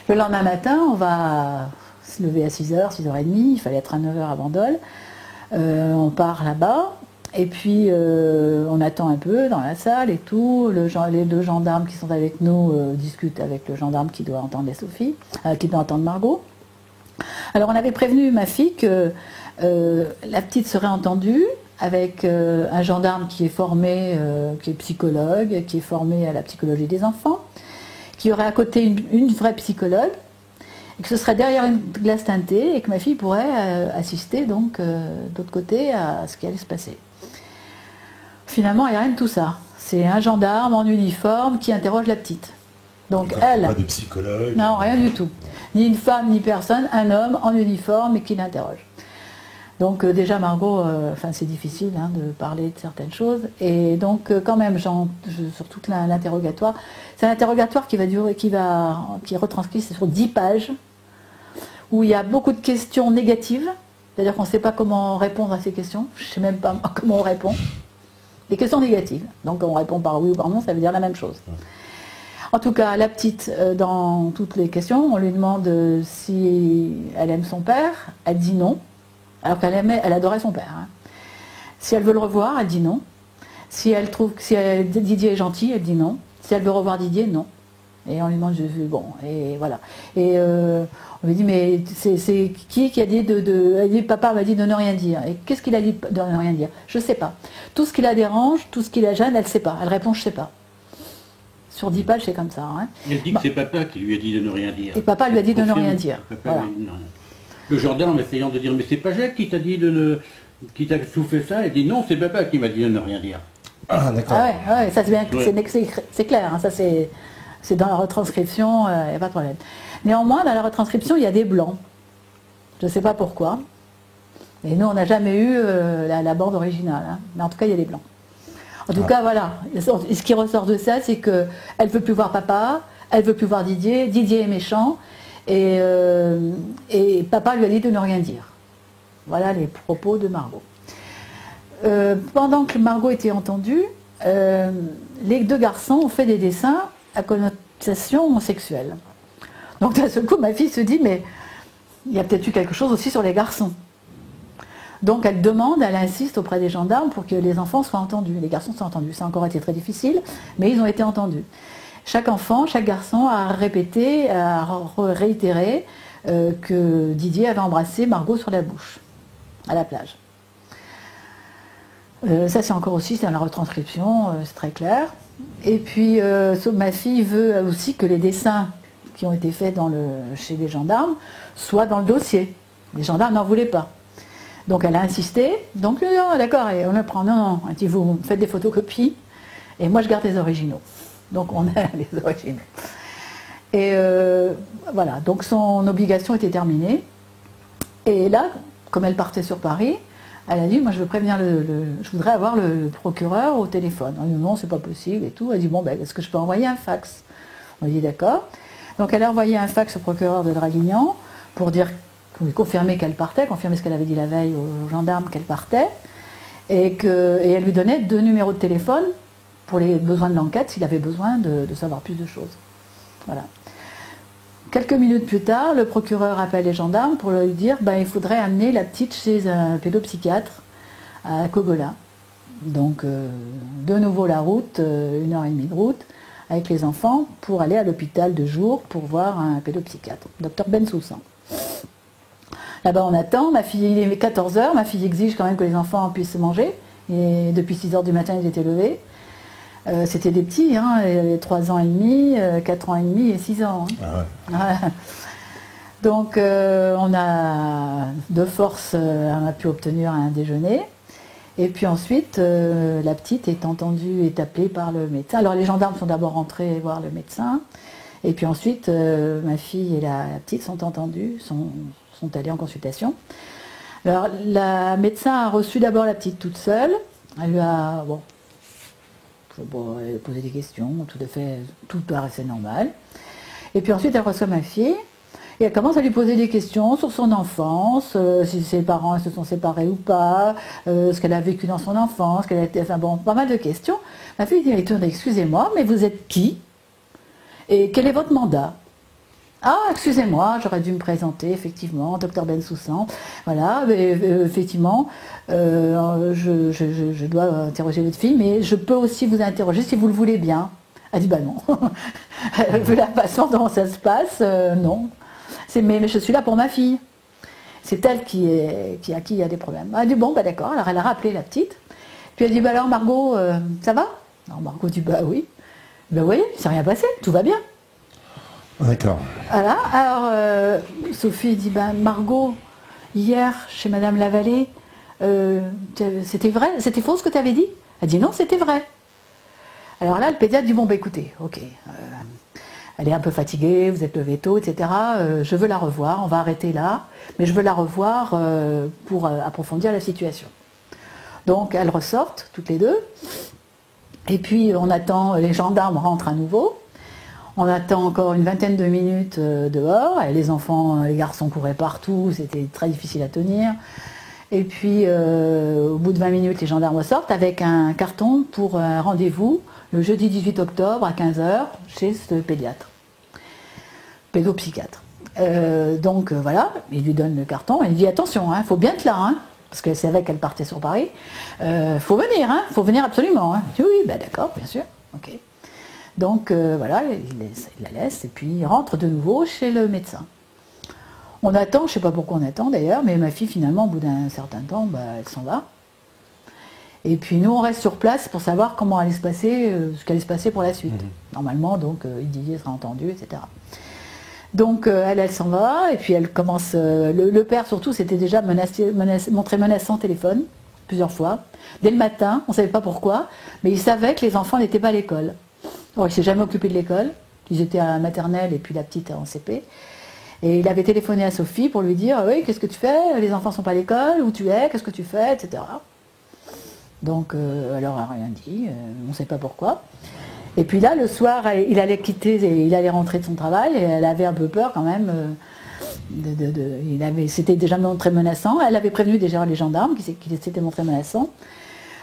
Le lendemain matin, on va se lever à 6h, 6h30. Il fallait être à 9h à Bandol. On part là-bas. Et puis, on attend un peu dans la salle et tout. Les 2 gendarmes qui sont avec nous discutent avec le gendarme qui doit entendre qui doit entendre Margot. Alors, on avait prévenu ma fille que la petite serait entendue avec un gendarme qui est formé, qui est psychologue, qui est formé à la psychologie des enfants, qui aurait à côté une vraie psychologue, et que ce serait derrière une glace teintée et que ma fille pourrait assister donc de l'autre côté à ce qui allait se passer. Finalement, il n'y a rien de tout ça. C'est un gendarme en uniforme qui interroge la petite. Donc elle... Pas de psychologue. Non, rien du tout. Ni une femme, ni personne, un homme en uniforme et qui l'interroge. Donc déjà, Margot, c'est difficile de parler de certaines choses. Et donc quand même, sur tout l'interrogatoire, c'est un interrogatoire qui est retranscrit sur 10 pages, où il y a beaucoup de questions négatives. C'est-à-dire qu'on ne sait pas comment répondre à ces questions. Je ne sais même pas comment on répond. Des questions négatives. Donc on répond par oui ou par non, ça veut dire la même chose. En tout cas, la petite, dans toutes les questions, on lui demande si elle aime son père, elle dit non, alors elle adorait son père. Hein. Si elle veut le revoir, elle dit non. Si Didier est gentil, elle dit non. Si elle veut revoir Didier, non. Et on lui demande, bon, et voilà. Et on lui dit, mais c'est qui a dit elle dit, papa m'a dit de ne rien dire. Et qu'est-ce qu'il a dit de ne rien dire? Je ne sais pas. Tout ce qui la dérange, tout ce qui la gêne, elle ne sait pas. Elle répond, je ne sais pas. Sur 10 pages, c'est comme ça. Hein. Elle dit que c'est papa qui lui a dit de ne rien dire. Et papa lui a dit de ne rien dire. Voilà. Le gendarme essayant de dire, mais c'est pas Jacques qui t'a dit qui t'a soufflé ça, elle dit non, c'est papa qui m'a dit de ne rien dire. Ah, d'accord. Ah ouais, ça c'est bien, c'est clair, hein, ça c'est dans la retranscription, il n'y a pas de problème. Néanmoins, dans la retranscription, il y a des blancs. Je ne sais pas pourquoi. Et nous, on n'a jamais eu la bande originale. Hein. Mais en tout cas, il y a des blancs. En tout cas, voilà. Et ce qui ressort de ça, c'est qu'elle ne veut plus voir papa, elle ne veut plus voir Didier. Didier est méchant. Et papa lui a dit de ne rien dire. Voilà les propos de Margot. Pendant que Margot était entendue, les 2 garçons ont fait des dessins à connotation sexuelle. Donc d'un seul coup, ma fille se dit, mais il y a peut-être eu quelque chose aussi sur les garçons. Donc elle insiste auprès des gendarmes pour que les enfants soient entendus, les garçons soient entendus. Ça a encore été très difficile, mais ils ont été entendus. Chaque garçon a répété, a réitéré que Didier avait embrassé Margot sur la bouche, à la plage. Ça c'est encore aussi, c'est dans la retranscription, c'est très clair. Et puis ma fille veut aussi que les dessins qui ont été faits chez les gendarmes soient dans le dossier. Les gendarmes n'en voulaient pas. Donc elle a insisté, donc d'accord, et on le prend, non, elle dit vous faites des photocopies, et moi je garde les originaux. Donc on a les originaux. Et voilà, donc son obligation était terminée. Et là, comme elle partait sur Paris, elle a dit, moi je veux prévenir je voudrais avoir le procureur au téléphone. On lui dit non, c'est pas possible et tout. Elle dit, bon, ben, est-ce que je peux envoyer un fax? On lui dit d'accord. Donc elle a envoyé un fax au procureur de Draguignan pour lui confirmer qu'elle partait, confirmer ce qu'elle avait dit la veille aux gendarmes qu'elle partait, et elle lui donnait 2 numéros de téléphone pour les besoins de l'enquête, s'il avait besoin de savoir plus de choses. Voilà. Quelques minutes plus tard, le procureur appelle les gendarmes pour lui dire il faudrait amener la petite chez un pédopsychiatre à Cogolin. Donc, de nouveau la route, 1h30 de route, avec les enfants, pour aller à l'hôpital de jour pour voir un pédopsychiatre, Dr Bensoussan. Là-bas, on attend. Ma fille, il est 14h, ma fille exige quand même que les enfants puissent manger. Et depuis 6h du matin, ils étaient levés. C'était des petits, hein, 3 ans et demi, 4 ans et demi et 6 ans. Hein. Ah ouais. Ouais. Donc on a de force, on a pu obtenir un déjeuner. Et puis ensuite, la petite est entendue, est appelée par le médecin. Alors les gendarmes sont d'abord rentrés voir le médecin. Et puis ensuite, ma fille et la petite sont entendues, sont allées en consultation. Alors la médecin a reçu d'abord la petite toute seule. Elle lui a... elle posait des questions, tout paraissait normal. Et puis ensuite, elle reçoit ma fille, et elle commence à lui poser des questions sur son enfance, si ses parents se sont séparés ou pas, ce qu'elle a vécu dans son enfance, pas mal de questions. Ma fille dit, excusez-moi, mais vous êtes qui? Et quel est votre mandat? Ah, excusez-moi, j'aurais dû me présenter, effectivement, Dr Bensoussan. Voilà, effectivement, je dois interroger votre fille, mais je peux aussi vous interroger si vous le voulez bien. Elle dit, non. Vu la façon dont ça se passe, non. Mais je suis là pour ma fille. C'est elle qui a des problèmes. Elle dit, bon, d'accord. Alors elle a rappelé la petite. Puis elle dit, alors Margot, ça va? Alors Margot dit, oui. Ben oui, il ne s'est rien passé, tout va bien. D'accord. Voilà, alors Sophie dit, Margot, hier, chez Madame Lavallée, c'était vrai, c'était faux ce que tu avais dit? Elle dit, non, c'était vrai. Alors là, le pédiatre dit, écoutez, ok, elle est un peu fatiguée, vous êtes levé tôt, etc. Je veux la revoir, on va arrêter là, mais je veux la revoir pour approfondir la situation. Donc, elles ressortent, toutes les deux, et puis on attend, les gendarmes rentrent à nouveau. On attend encore une vingtaine de minutes dehors. Et les enfants, les garçons couraient partout, c'était très difficile à tenir. Et puis, au bout de 20 minutes, les gendarmes sortent avec un carton pour un rendez-vous le jeudi 18 octobre à 15h chez ce pédiatre, pédopsychiatre. Donc voilà, il lui donne le carton et il dit attention, il faut bien être là, parce qu'elle savait qu'elle partait sur Paris. Faut venir, faut venir absolument. Oui, d'accord, bien sûr, ok. Donc voilà, il la laisse et puis il rentre de nouveau chez le médecin. On attend, je ne sais pas pourquoi on attend d'ailleurs, mais ma fille finalement au bout d'un certain temps, elle s'en va. Et puis nous on reste sur place pour savoir comment allait se passer, ce qu'allait se passer pour la suite. Normalement donc Didier sera entendu, etc. Donc elle s'en va et puis elle commence, le père surtout s'était déjà montré menaçant au téléphone plusieurs fois. Dès le matin, on ne savait pas pourquoi, mais il savait que les enfants n'étaient pas à l'école. Alors, il ne s'est jamais occupé de l'école. Ils étaient à la maternelle et puis la petite en CP. Et il avait téléphoné à Sophie pour lui dire « Oui, qu'est-ce que tu fais? Les enfants ne sont pas à l'école, où tu es, qu'est-ce que tu fais ?» etc. Donc, elle n'a rien dit, on ne sait pas pourquoi. Et puis là, le soir, il allait quitter, il allait rentrer de son travail, et elle avait un peu peur quand même. C'était déjà très menaçant. Elle avait prévenu déjà les gendarmes qu'il s'était montré menaçant.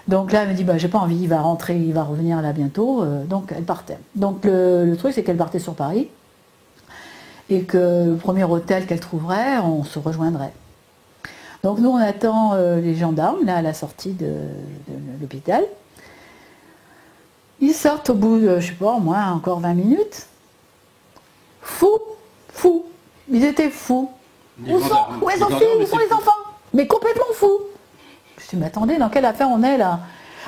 Donc là, elle me dit, j'ai pas envie, il va rentrer, il va revenir là bientôt. Donc elle partait. Donc le truc, c'est qu'elle partait sur Paris et que le premier hôtel qu'elle trouverait, on se rejoindrait. Donc nous, on attend les gendarmes, là, à la sortie de l'hôpital. Ils sortent au bout de, je sais pas, au moins encore 20 minutes. Fou. Ils étaient fous. Les Où sont gendarmes. Où Les sont gendarmes les étaient enfants? Mais complètement fous. Je me suis dit, mais attendez, dans quelle affaire on est là?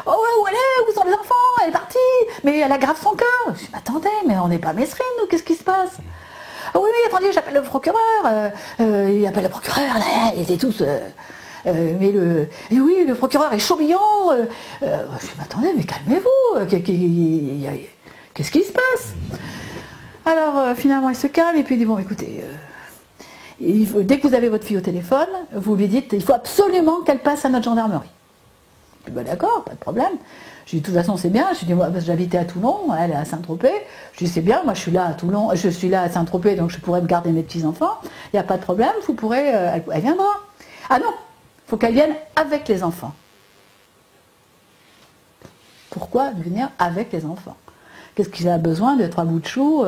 Oh ouais, où elle est? Où sont les enfants? Elle est partie. Mais elle aggrave son cas. Je me suis dit, mais attendez, mais on n'est pas mesrine, nous, qu'est-ce qui se passe? Ah oui, oui, attendez, j'appelle le procureur. Il appelle le procureur, là, ils étaient tous... et oui, le procureur est chaud-bouillant. Je me suis dit, mais attendez, mais calmez-vous. Qu'est-ce qui se passe? Alors, finalement, il se calme et puis il dit, bon, écoutez... dès que vous avez votre fille au téléphone, vous lui dites il faut absolument qu'elle passe à notre gendarmerie. Je dis, bah, d'accord, pas de problème. Je dis de toute façon c'est bien. Je dis moi j'habitais à Toulon, elle est à Saint-Tropez. Je dis c'est bien, moi je suis là à Toulon, je suis là à Saint-Tropez donc je pourrais me garder mes petits enfants. Il n'y a pas de problème, vous pourrez, elle viendra. Ah non, il faut qu'elle vienne avec les enfants. Pourquoi venir avec les enfants? Qu'est-ce qu'il a besoin de 3 bouts de chou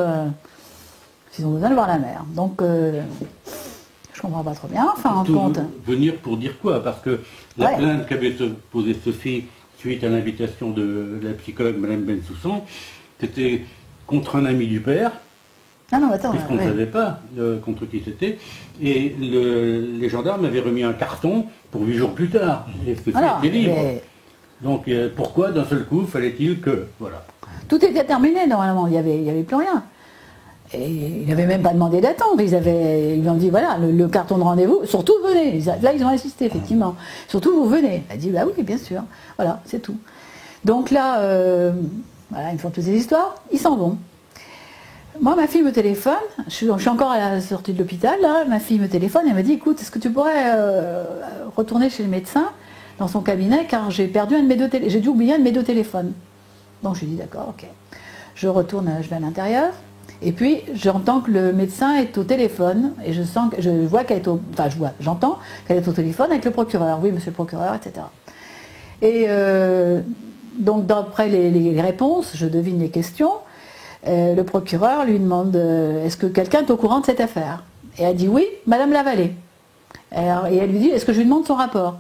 s'ils ont besoin de voir la mer? Donc, je comprends pas trop bien. Enfin, en compte. Venir pour dire quoi? Parce que la plainte qu'avait posée Sophie suite à l'invitation de la psychologue Madame Bensoussan, c'était contre un ami du père. Ah non, attends. Puisqu'on ne savait pas contre qui c'était. Et les gendarmes avaient remis un carton pour 8 jours plus tard. Et Sophie était libre. Donc, pourquoi d'un seul coup fallait-il que... Voilà. Tout était terminé normalement, il y avait plus rien. Et ils n'avaient même pas demandé d'attendre, ils lui ont dit voilà, le carton de rendez-vous, surtout venez. Là ils ont insisté effectivement, surtout vous venez. Elle a dit bah oui bien sûr, voilà c'est tout. Donc là, voilà, ils me font toutes ces histoires, ils s'en vont. Moi ma fille me téléphone, je suis encore à la sortie de l'hôpital, là, ma fille me téléphone, elle me dit écoute, est-ce que tu pourrais retourner chez le médecin dans son cabinet car j'ai perdu j'ai dû oublier un de mes 2 téléphones. Donc je lui dis d'accord, ok. Je retourne, je vais à l'intérieur. Et puis j'entends que le médecin est au téléphone et je vois qu'elle est j'entends qu'elle est au téléphone avec le procureur. Oui, monsieur le procureur, etc. Et donc d'après les réponses, je devine les questions. Le procureur lui demande est-ce que quelqu'un est au courant de cette affaire? Et elle dit oui, Madame Lavallée. Et elle lui dit est-ce que je lui demande son rapport?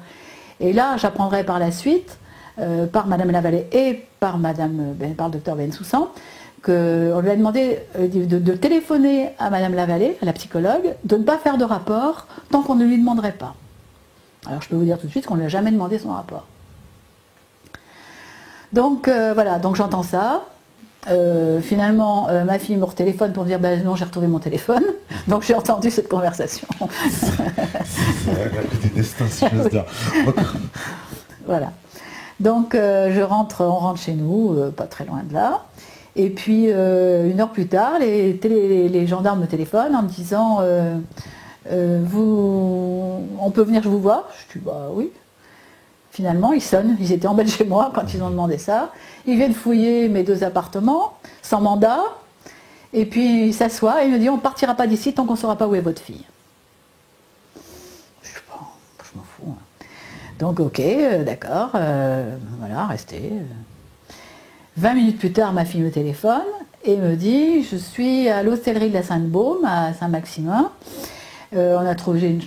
Et là, j'apprendrai par la suite, par Madame Lavallée et par le docteur Bensoussan, qu'on lui a demandé de téléphoner à Madame Lavallée, à la psychologue, de ne pas faire de rapport tant qu'on ne lui demanderait pas. Alors je peux vous dire tout de suite qu'on ne lui a jamais demandé son rapport. Donc voilà, donc j'entends ça. Finalement, ma fille me retéléphone pour me dire ben non, j'ai retrouvé mon téléphone. Donc j'ai entendu cette conversation. C'est la du destin, si j'ose dire. Voilà. Donc on rentre chez nous, pas très loin de là. Et puis 1 heure plus tard, les gendarmes me téléphonent en me disant on peut venir, je vous vois? Je dis bah oui. Finalement, ils sonnent, ils étaient en bas de chez moi quand ils ont demandé ça. Ils viennent fouiller mes 2 appartements, sans mandat, et puis ils s'assoient et ils me disent on ne partira pas d'ici tant qu'on ne saura pas où est votre fille. Je sais pas, je m'en fous. Donc ok, d'accord, voilà, restez. 20 minutes plus tard, ma fille me téléphone et me dit je suis à l'hôtellerie de la Sainte-Baume, à Saint-Maximin. On a trouvé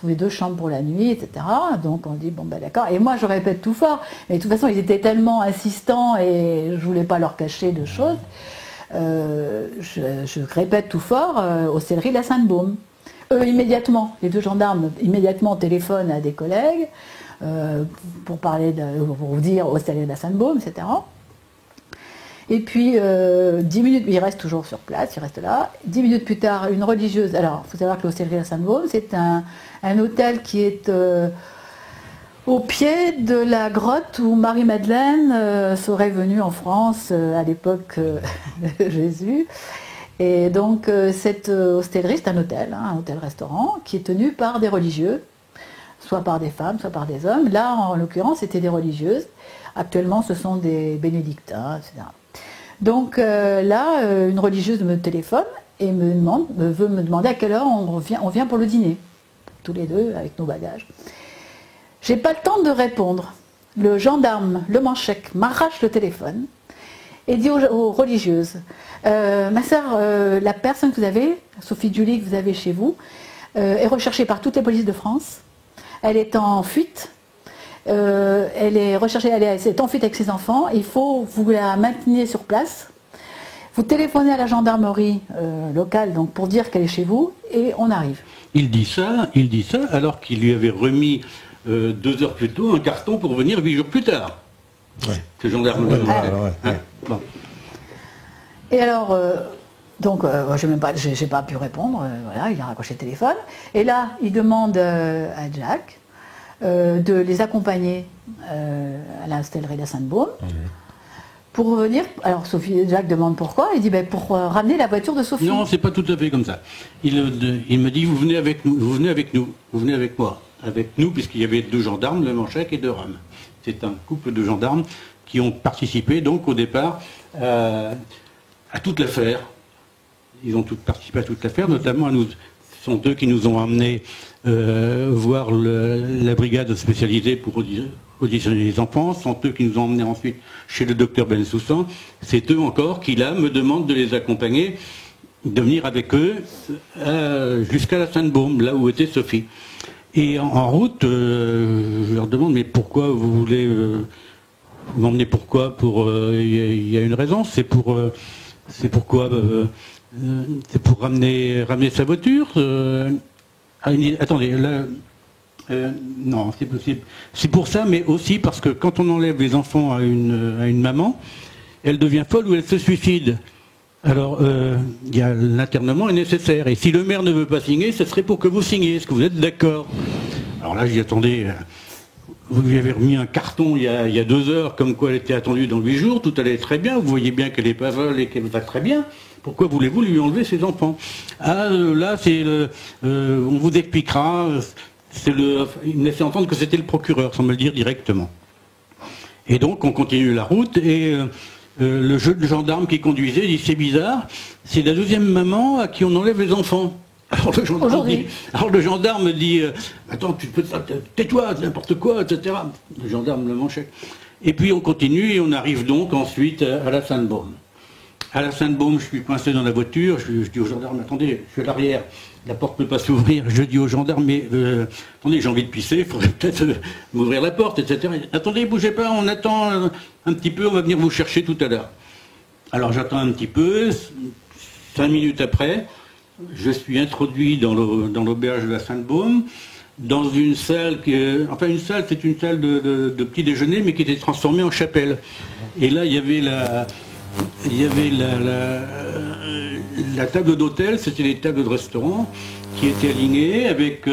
2 chambres pour la nuit, etc. Donc on dit bon ben d'accord. Et moi je répète tout fort, mais de toute façon ils étaient tellement insistants et je voulais pas leur cacher de choses. Je répète tout fort, hôtellerie de la Sainte-Baume. Eux immédiatement, les 2 gendarmes immédiatement téléphonent à des collègues pour vous dire hôtellerie de la Sainte-Baume, etc. Et puis 10 minutes, il reste toujours sur place, il reste là. 10 minutes plus tard, une religieuse. Alors, il faut savoir que l'hôtellerie de la Sainte-Baume, c'est un hôtel qui est au pied de la grotte où Marie-Madeleine serait venue en France à l'époque de Jésus. Et donc, cette hostellerie, c'est un hôtel-restaurant, qui est tenu par des religieux, soit par des femmes, soit par des hommes. Là, en l'occurrence, c'était des religieuses. Actuellement, ce sont des bénédictins, etc. Donc là, une religieuse me téléphone et veut me demander à quelle heure on vient pour le dîner. Tous les 2 avec nos bagages. J'ai pas le temps de répondre. Le gendarme, le manchec, m'arrache le téléphone et dit aux religieuses ma sœur, la personne que vous avez, Sophie Julie que vous avez chez vous, est recherchée par toutes les polices de France. Elle est en fuite. Elle est recherchée, elle est en fuite avec ses enfants. Il faut vous la maintenir sur place. Vous téléphonez à la gendarmerie locale donc, pour dire qu'elle est chez vous et on arrive. Il dit ça alors qu'il lui avait remis 2 heures plus tôt un carton pour venir 8 jours plus tard. Ouais. Ce gendarme. Bon. Et alors, donc, j'ai pas pu répondre, voilà, il a raccroché le téléphone. Et là, il demande à Jack de les accompagner à la stellerie de la Sainte-Baume pour venir. Alors, Jack demande pourquoi, il dit pour ramener la voiture de Sophie. Non, c'est pas tout à fait comme ça. Il me dit, vous venez avec nous, vous venez avec nous, vous venez avec moi. Avec nous, puisqu'il y avait 2 gendarmes, le Manchec et 2 Rome. C'est un couple de gendarmes qui ont participé donc au départ à toute l'affaire. Ils ont tous participé à toute l'affaire, notamment à nous. Ce sont eux qui nous ont amenés voir la brigade spécialisée pour auditionner les enfants. Ce sont eux qui nous ont emmenés ensuite chez le docteur Bensoussan. C'est eux encore qui là me demandent de les accompagner, de venir avec eux jusqu'à la Sainte-Baume, là où était Sophie. Et en route, je leur demande, mais pourquoi vous voulez m'emmener, pourquoi? Il y a une raison, c'est pour ramener sa voiture. Attendez, là, non, c'est possible. C'est pour ça, mais aussi parce que quand on enlève les enfants à une maman, elle devient folle ou elle se suicide. Alors, l'internement est nécessaire. Et si le maire ne veut pas signer, ce serait pour que vous signiez. Est-ce que vous êtes d'accord? Alors là, j'y attendais. Vous lui avez remis un carton il y a 2 heures, comme quoi elle était attendue dans 8 jours. Tout allait très bien. Vous voyez bien qu'elle n'est pas folle et qu'elle va très bien. Pourquoi voulez-vous lui enlever ses enfants? Ah, là, on vous expliquera. Il me laissait entendre que c'était le procureur, sans me le dire directement. Et donc, on continue la route et... le gendarme qui conduisait dit c'est bizarre, c'est la 2e maman à qui on enlève les enfants. Alors le gendarme dit attends, tais-toi, n'importe quoi, etc. Le gendarme le manchait. Et puis on continue et on arrive donc ensuite à la Sainte-Baume. À la Sainte-Baume, je suis coincé dans la voiture, je dis au gendarme, attendez, je suis à l'arrière, la porte ne peut pas s'ouvrir. Je dis au gendarme, mais attendez, j'ai envie de pisser, il faudrait peut-être m'ouvrir la porte, etc. Attendez, bougez pas, on attend un petit peu, on va venir vous chercher tout à l'heure. Alors j'attends un petit peu, 5 minutes après, je suis introduit dans l'auberge de la Sainte-Baume, dans une salle une salle, c'est une salle de petit déjeuner, mais qui était transformée en chapelle. Et là, il y avait la table d'hôtel, c'était les tables de restaurant qui étaient alignées avec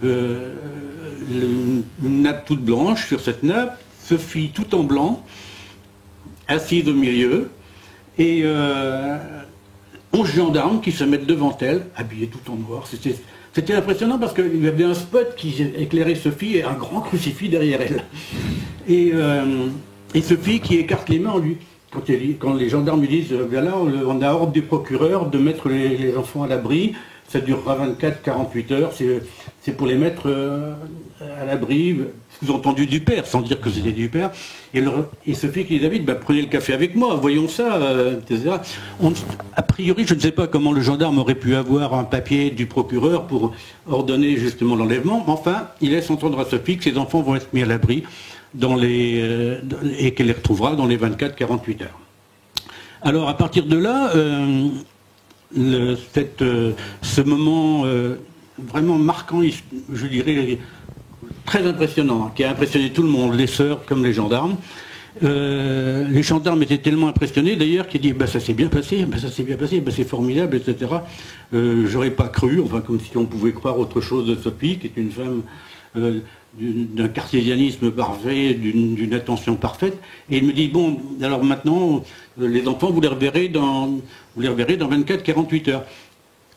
une nappe toute blanche. Sur cette nappe, Sophie tout en blanc, assise au milieu, et 11 gendarmes qui se mettent devant elle, habillés tout en noir. C'était impressionnant parce qu'il y avait un spot qui éclairait Sophie et un grand crucifix derrière elle. Et Sophie qui écarte les mains en lui. Quand les gendarmes lui disent voilà, on a ordre du procureur de mettre les enfants à l'abri, ça durera 24-48 heures, c'est pour les mettre à l'abri, sous-entendu du père, sans dire que c'était du père. Et Sophie qui dit David, prenez le café avec moi, voyons ça, etc. A priori, je ne sais pas comment le gendarme aurait pu avoir un papier du procureur pour ordonner justement l'enlèvement, mais enfin, il laisse entendre à Sophie que ses enfants vont être mis à l'abri et qu'elle les retrouvera dans les 24-48 heures. Alors à partir de là, ce moment vraiment marquant, je dirais très impressionnant, qui a impressionné tout le monde, les sœurs comme les gendarmes. Les gendarmes étaient tellement impressionnés d'ailleurs qu'ils disent ça s'est bien passé, c'est formidable, etc. J'aurais pas cru, enfin comme si on pouvait croire autre chose de Sophie, qui est une femme d'un cartésianisme parfait, d'une attention parfaite. Et il me dit bon, alors maintenant, les enfants, vous les reverrez dans 24-48 heures.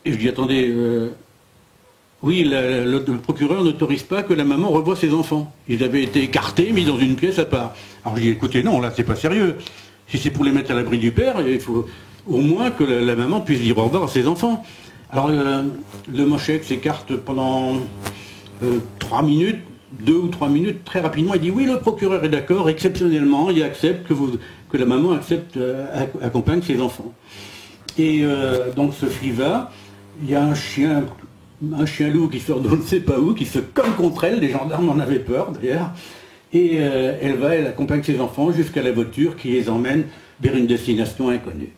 Et je dis attendez, oui, le procureur n'autorise pas que la maman revoie ses enfants. Ils avaient été écartés, mis dans une pièce à part. Alors je dis écoutez, non, là c'est pas sérieux. Si c'est pour les mettre à l'abri du père, il faut au moins que la maman puisse dire au revoir à ses enfants. Alors le Moshek s'écarte pendant 3 minutes, 2 ou 3 minutes, très rapidement, il dit oui, le procureur est d'accord, exceptionnellement, il accepte que la maman accompagne ses enfants. Et donc Sophie va, il y a un chien loup qui sort de on ne sait pas où, qui se colle contre elle, les gendarmes en avaient peur d'ailleurs, et elle accompagne ses enfants jusqu'à la voiture qui les emmène vers une destination inconnue.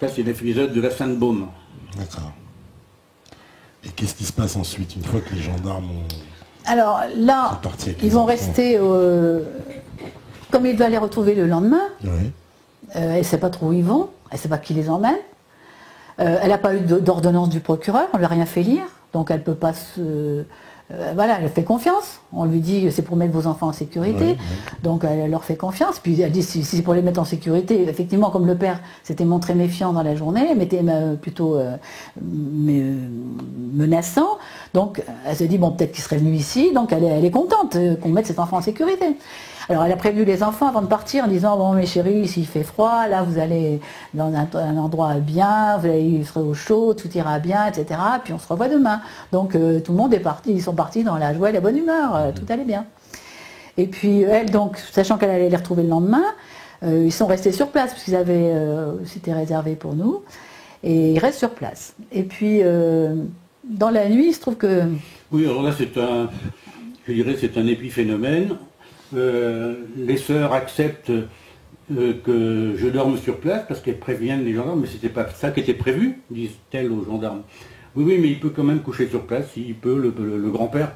Ça, c'est l'épisode de la Sainte-Baume. D'accord. Et qu'est-ce qui se passe ensuite, une fois que les gendarmes ont... Alors là, ils vont rester... Comme il doit les retrouver le lendemain, Oui. elle ne sait pas trop où ils vont, elle ne sait pas qui les emmène. Elle n'a pas eu d'ordonnance du procureur, on ne lui a rien fait lire, donc elle ne peut pas se... voilà, elle fait confiance. On lui dit c'est pour mettre vos enfants en sécurité, Oui, oui. donc elle leur fait confiance. Puis elle dit si c'est pour les mettre en sécurité, effectivement, comme le père s'était montré méfiant dans la journée, mais était plutôt menaçant, donc elle se dit bon peut-être qu'il serait venu ici, donc elle est contente qu'on mette cet enfant en sécurité. Alors elle a prévenu les enfants avant de partir en disant bon mes chéris, s'il fait froid, là vous allez dans un endroit bien, vous serez au chaud, tout ira bien, etc. Puis on se revoit demain. Donc tout le monde est parti, ils sont partis dans la joie et la bonne humeur, tout allait bien. Et puis elle, donc, sachant qu'elle allait les retrouver le lendemain, ils sont restés sur place, puisqu'ils avaient, c'était réservé pour nous, et ils restent sur place. Et puis dans la nuit, il se trouve que... Oui, alors là je dirais c'est un épiphénomène. Les sœurs acceptent que je dorme sur place parce qu'elles préviennent les gendarmes, mais c'était pas ça qui était prévu, disent-elles aux gendarmes. Oui, oui, mais il peut quand même coucher sur place, s'il peut, le grand-père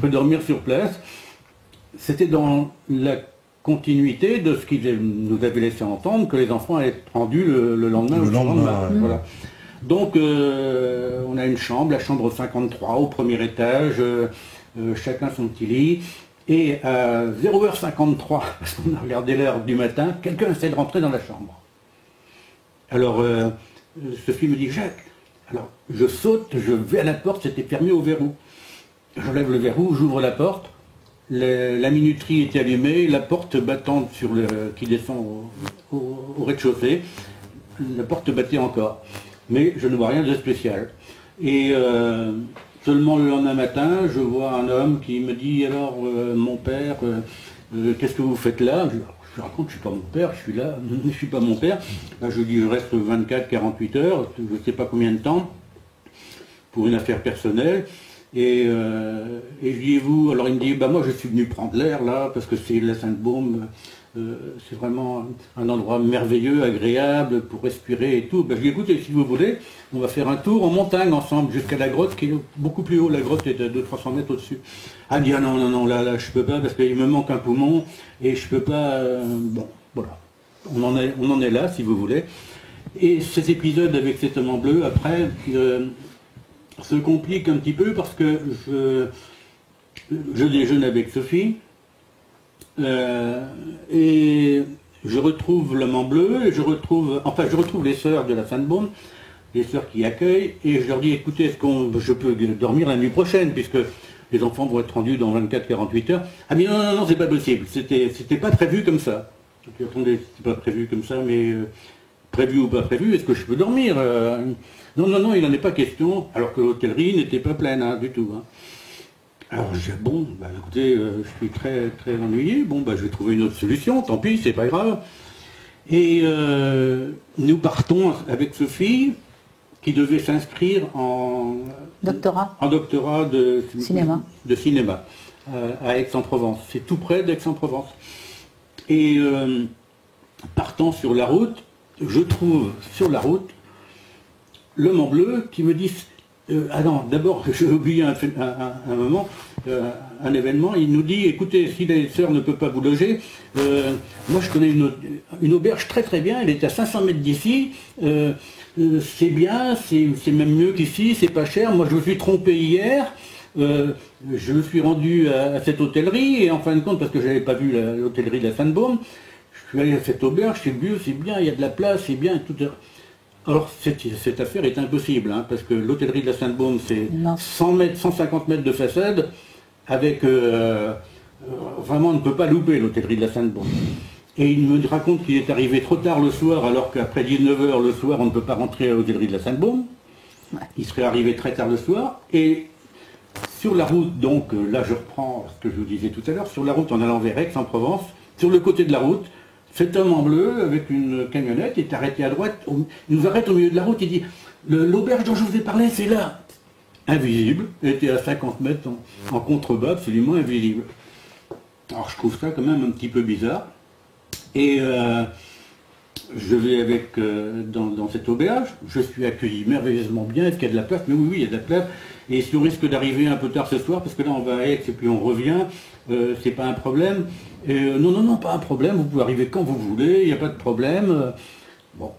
peut dormir sur place. C'était dans la continuité de ce qu'ils nous avaient laissé entendre, que les enfants allaient être rendus le lendemain. Le lendemain, ouais. Voilà. Donc on a une chambre, la chambre 53 au premier étage, chacun son petit lit. Et à 0h53, parce qu'on a regardé l'heure du matin, quelqu'un essaie de rentrer dans la chambre. Alors, Sophie me dit, Jacques, alors je saute, je vais à la porte, c'était fermé au verrou. J'enlève le verrou, j'ouvre la porte, la minuterie était allumée, la porte battante qui descend au rez-de-chaussée, la porte battait encore. Mais je ne vois rien de spécial. Et seulement le lendemain matin, je vois un homme qui me dit alors mon père, qu'est-ce que vous faites là? Je raconte, je ne suis pas mon père, je suis là, je ne suis pas mon père. Là, je dis je reste 24-48 heures, je ne sais pas combien de temps, pour une affaire personnelle. Et je dis vous, alors il me dit bah moi je suis venu prendre l'air là, parce que c'est la Sainte-Baume. C'est vraiment un endroit merveilleux, agréable pour respirer et tout. Ben, je dis écoutez, si vous voulez, on va faire un tour en montagne ensemble jusqu'à la grotte qui est beaucoup plus haut. La grotte est de 300 mètres au-dessus. Ah, dit ah non, là je peux pas parce qu'il me manque un poumon et je peux pas. Bon, voilà. On en est là, si vous voulez. Et cet épisode avec cet homme en bleu, après, se complique un petit peu parce que je déjeune avec Sophie. Et je retrouve l'homme en bleu, et je retrouve les sœurs de la Sainte-Baume, les sœurs qui accueillent, et je leur dis écoutez, est-ce que je peux dormir la nuit prochaine, puisque les enfants vont être rendus dans 24-48 heures. Ah mais non, c'est pas possible, c'était pas prévu comme ça. Donc, attendez, c'est pas prévu comme ça, mais prévu ou pas prévu, est-ce que je peux dormir Non, il n'en est pas question, alors que l'hôtellerie n'était pas pleine du tout. Hein. Alors je dis bon, bah, écoutez, je suis très très ennuyé, bon bah je vais trouver une autre solution, tant pis, c'est pas grave. Et nous partons avec Sophie, qui devait s'inscrire en Doctorat. En doctorat de cinéma à Aix-en-Provence. C'est tout près d'Aix-en-Provence. Et partant sur la route, je trouve sur la route l'homme en bleu qui me dit ah non, d'abord, j'ai oublié un moment, un événement, il nous dit, écoutez, si les sœurs ne peuvent pas vous loger, moi je connais une auberge très très bien, elle est à 500 mètres d'ici, c'est bien, c'est même mieux qu'ici, c'est pas cher, moi je me suis trompé hier, je me suis rendu à cette hôtellerie, et en fin de compte, parce que je n'avais pas vu l'hôtellerie de la Sainte-Baume, je suis allé à cette auberge, c'est mieux, c'est bien, il y a de la place, c'est bien, tout. Alors, cette affaire est impossible, hein, parce que l'hôtellerie de la Sainte-Baume, c'est 100 mètres, 150 mètres de façade, avec... vraiment, on ne peut pas louper l'hôtellerie de la Sainte-Baume. Et il me raconte qu'il est arrivé trop tard le soir, alors qu'après 19h le soir, on ne peut pas rentrer à l'hôtellerie de la Sainte-Baume. Ouais. Il serait arrivé très tard le soir. Et sur la route, donc, là je reprends ce que je vous disais tout à l'heure, sur la route en allant vers Aix-en-Provence, sur le côté de la route, cet homme en bleu, avec une camionnette, est arrêté à droite, il nous arrête au milieu de la route, il dit « L'auberge dont je vous ai parlé, c'est là !» Invisible, il était à 50 mètres en contrebas, absolument invisible. Alors je trouve ça quand même un petit peu bizarre. Et je vais avec dans cette auberge, je suis accueilli merveilleusement bien, est-ce qu'il y a de la place? Mais oui, oui, il y a de la place. Et si on risque d'arriver un peu tard ce soir, parce que là on va à Aix et puis on revient, c'est pas un problème. Non, non, non, pas un problème, vous pouvez arriver quand vous voulez, il n'y a pas de problème. Bon,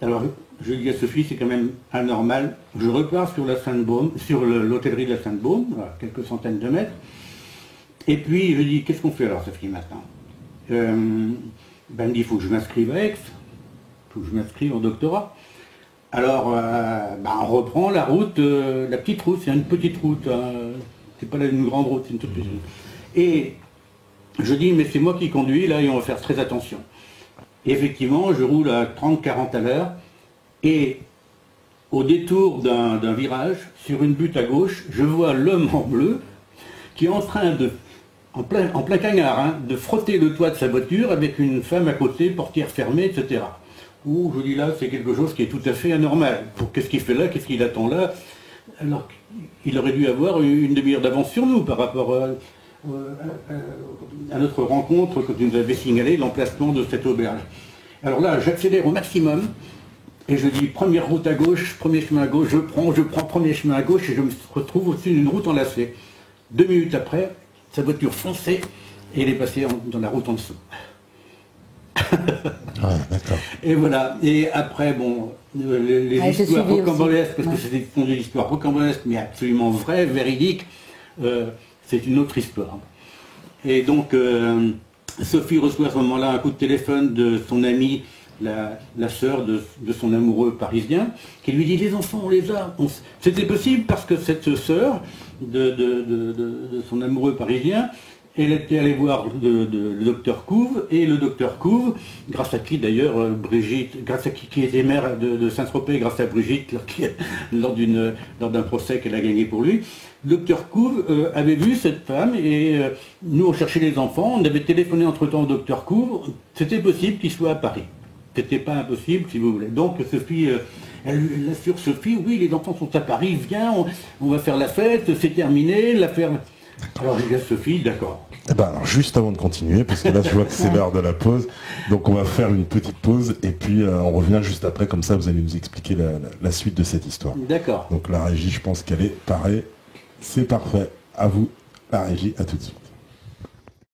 alors je dis à Sophie, c'est quand même anormal. Je repars sur la Sainte-Baume, sur l'hôtellerie de la Sainte-Baume, à quelques centaines de mètres. Et puis je dis, qu'est-ce qu'on fait alors Sophie maintenant? Ben, elle me dit, il faut que je m'inscrive à Aix, il faut que je m'inscrive en doctorat. Alors, ben, on reprend la route, la petite route, c'est une petite route, hein. C'est pas une grande route, c'est une toute petite route. Et je dis, mais c'est moi qui conduis, là, et on va faire très attention. Et effectivement, je roule à 30-40 à l'heure, et au détour d'un virage, sur une butte à gauche, je vois l'homme en bleu qui est en train de, en plein cagnard, hein, de frotter le toit de sa voiture avec une femme à côté, portière fermée, etc. Ouh, je dis là, c'est quelque chose qui est tout à fait anormal. Qu'est-ce qu'il fait là? Qu'est-ce qu'il attend là? Alors qu'il aurait dû avoir une demi-heure d'avance sur nous par rapport à notre rencontre quand il nous avait signalé l'emplacement de cette auberge. Alors là, j'accélère au maximum et je dis première route à gauche, premier chemin à gauche, je prends premier chemin à gauche et je me retrouve au-dessus d'une route enlacée. 2 minutes après, sa voiture fonçait et elle est passée dans la route en dessous. Ah, d'accord. Et voilà. Et après, bon, les histoires rocambolesques, parce que c'est des histoires rocambolesques, mais absolument vraies, véridiques, c'est une autre histoire. Et donc, Sophie reçoit à ce moment-là un coup de téléphone de son amie, la sœur de son amoureux parisien, qui lui dit, les enfants, on les a. C'était possible parce que cette sœur de son amoureux parisien, elle était allée voir le docteur Couve, et le docteur Couve, grâce à qui d'ailleurs Brigitte, grâce à qui était maire de Saint-Tropez, grâce à Brigitte, lors d'un procès qu'elle a gagné pour lui, le docteur Couve avait vu cette femme, et nous on cherchait les enfants, on avait téléphoné entre-temps au docteur Couve, c'était possible qu'il soit à Paris. C'était pas impossible, si vous voulez. Donc Sophie, elle assure Sophie, oui, les enfants sont à Paris, viens, on va faire la fête, c'est terminé, l'affaire... Alors je dis à Sophie, d'accord. Eh ben, alors, juste avant de continuer, parce que là je vois que c'est l'heure de la pause, donc on va faire une petite pause et puis on revient juste après, comme ça vous allez nous expliquer la suite de cette histoire. D'accord. Donc la régie, je pense qu'elle est parée, c'est parfait. À vous, la régie, à tout de suite.